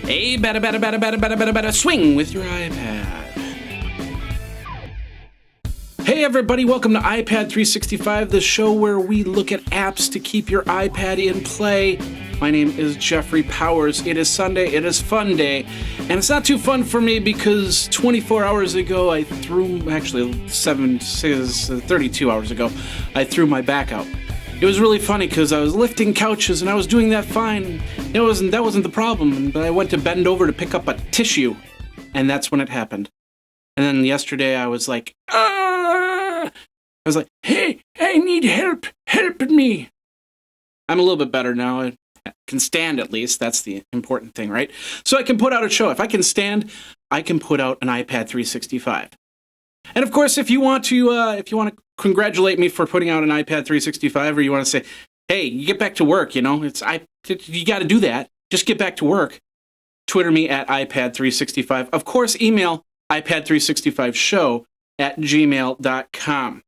Hey, better, swing with your iPad. Hey everybody, welcome to iPad 365, the show where we look at apps to keep your iPad in play. My name is Jeffrey Powers. It is Sunday, it is fun day, and it's not too fun for me because 24 hours ago I threw, actually 32 hours ago, I threw my back out. It was really funny because I was lifting couches and I was doing that fine. That wasn't the problem, but I went to bend over to pick up a tissue, and that's when it happened. And then yesterday I was like, I was like, hey, I need help, help me. I'm a little bit better now. I can stand at least. That's the important thing, right? So I can put out a show. If I can stand, I can put out an iPad 365. And of course, if you want to congratulate me for putting out an iPad 365, or you want to say, hey, you get back to work, you got to do that. Just get back to work. Twitter me at iPad365. Of course, email iPad365show@gmail.com.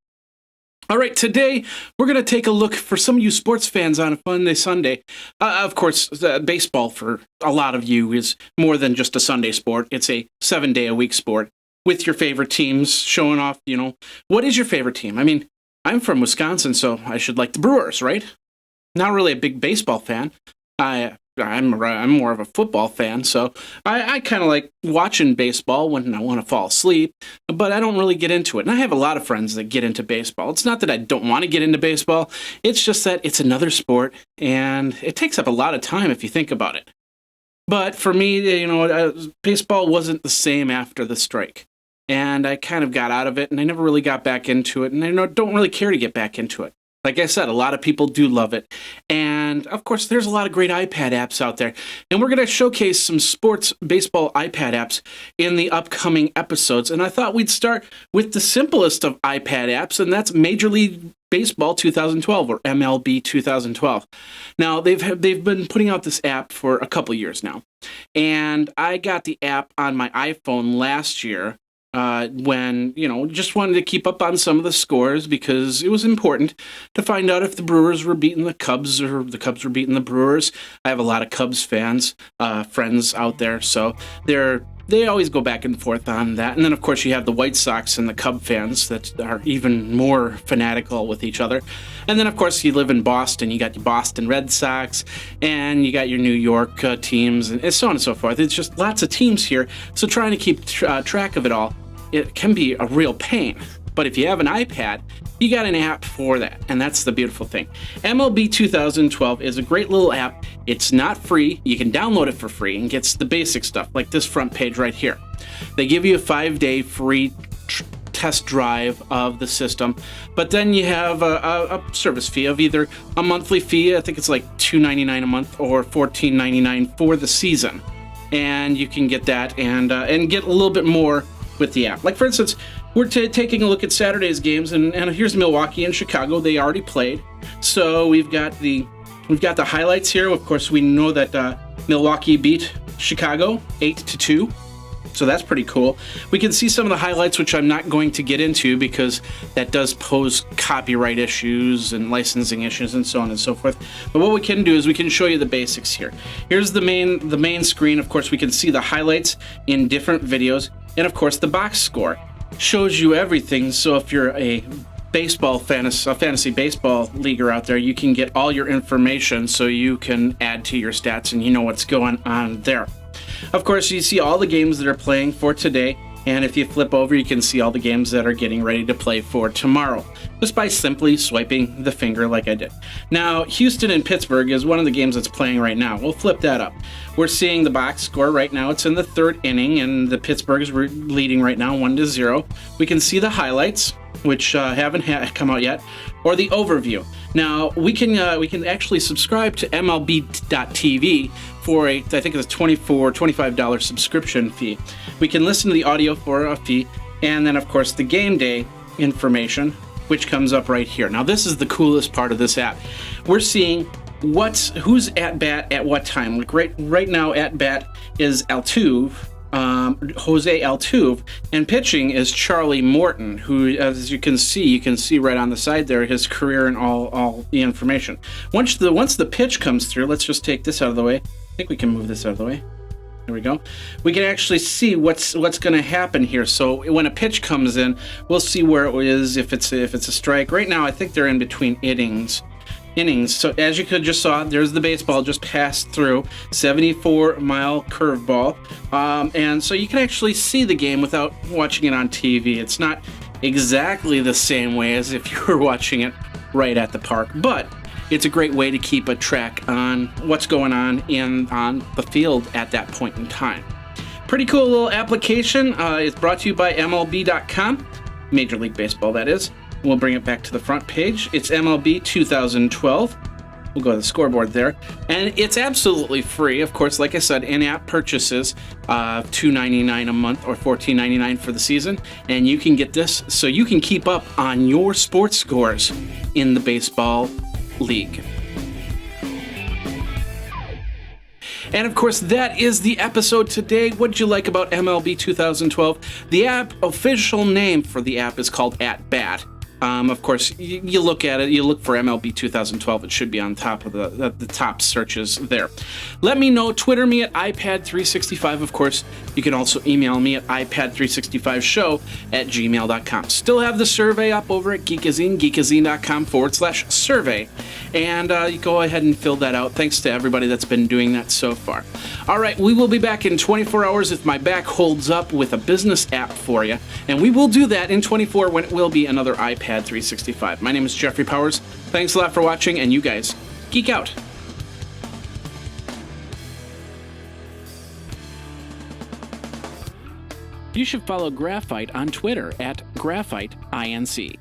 All right, today we're going to take a look for some of you sports fans on a fun Sunday. Of course, baseball for a lot of you is more than just a Sunday sport. It's a 7-day-a-week sport with your favorite teams showing off, what is your favorite team? I mean, I'm from Wisconsin, so I should like the Brewers, right? Not really a big baseball fan. I'm more of a football fan, so I kind of like watching baseball when I want to fall asleep, but I don't really get into it. And I have a lot of friends that get into baseball. It's not that I don't want to get into baseball. It's just that it's another sport, and it takes up a lot of time if you think about it. But for me, baseball wasn't the same after the strike. And I kind of got out of it, and I never really got back into it, and I don't really care to get back into it. Like I said, a lot of people do love it. And, of course, there's a lot of great iPad apps out there. And we're going to showcase some sports baseball iPad apps in the upcoming episodes. And I thought we'd start with the simplest of iPad apps, and that's Major League Baseball 2012, or MLB 2012. Now, they've been putting out this app for a couple years now. And I got the app on my iPhone last year. When, just wanted to keep up on some of the scores because it was important to find out if the Brewers were beating the Cubs or the Cubs were beating the Brewers. I have a lot of Cubs friends out there, so they always go back and forth on that. And then, of course, you have the White Sox and the Cub fans that are even more fanatical with each other. And then, of course, you live in Boston. You got your Boston Red Sox, and you got your New York teams, and so on and so forth. It's just lots of teams here. So trying to keep track of it all, it can be a real pain. But if you have an iPad, you got an app for that, and that's the beautiful thing. MLB 2012 is a great little app. It's not free. You can download it for free and gets the basic stuff, like this front page right here. They give you a 5-day free test drive of the system, but then you have a service fee of either a monthly fee, I think it's like $2.99 a month, or $14.99 for the season. And you can get that and get a little bit more with the app. Like, for instance, we're taking a look at Saturday's games, and here's Milwaukee and Chicago. They already played, so we've got the highlights here. Of course, we know that Milwaukee beat Chicago 8-2, so that's pretty cool. We can see some of the highlights, which I'm not going to get into because that does pose copyright issues and licensing issues and so on and so forth. But what we can do is we can show you the basics here. Here's the main screen. Of course, we can see the highlights in different videos, and of course, the box score shows you everything. So if you're a fantasy baseball leaguer out there, you can get all your information so you can add to your stats and you know what's going on there. Of course, you see all the games that are playing for today, and if you flip over, you can see all the games that are getting ready to play for tomorrow, just by simply swiping the finger like I did. Now, Houston and Pittsburgh is one of the games that's playing right now. We'll flip that up. We're seeing the box score right now. It's in the third inning, and the Pittsburgh is leading right now 1-0. We can see the highlights, which haven't come out yet, or the overview. Now, we can actually subscribe to MLB.TV for I think it's a $25 subscription fee. We can listen to the audio for a fee, and then, of course, the game day information, which comes up right here. Now, this is the coolest part of this app. We're seeing who's at bat at what time. Like right now, at bat is Altuve, Jose Altuve, and pitching is Charlie Morton, who, as you can see right on the side there, his career and all the information. Once the pitch comes through, let's just take this out of the way. I think we can move this out of the way. There we go. We can actually see what's going to happen here. So when a pitch comes in, we'll see where it is, if it's a strike. Right now, I think they're in between innings. So as you could just saw, there's the baseball just passed through, 74-mile curveball. And so you can actually see the game without watching it on TV. It's not exactly the same way as if you were watching it right at the park, but it's a great way to keep a track on what's going on on the field at that point in time. Pretty cool little application. It's brought to you by MLB.com, Major League Baseball, that is. We'll bring it back to the front page. It's MLB 2012. We'll go to the scoreboard there. And it's absolutely free. Of course, like I said, in-app purchases, $2.99 a month or $14.99 for the season. And you can get this so you can keep up on your sports scores in the baseball league. And of course, that is the episode today. What did you like about MLB 2012? The app official name for the app is called At Bat. Of course, you look at it, you look for MLB 2012, it should be on top of the top searches there. Let me know, Twitter me at iPad365, of course. You can also email me at iPad365show@gmail.com. Still have the survey up over at Geekazine, geekazine.com/survey. And you go ahead and fill that out. Thanks to everybody that's been doing that so far. All right, we will be back in 24 hours if my back holds up with a business app for you. And we will do that in 24 when it will be another iPad 365. My name is Jeffrey Powers. Thanks a lot for watching, and you guys, geek out. You should follow Graphite on Twitter at GraphiteINC.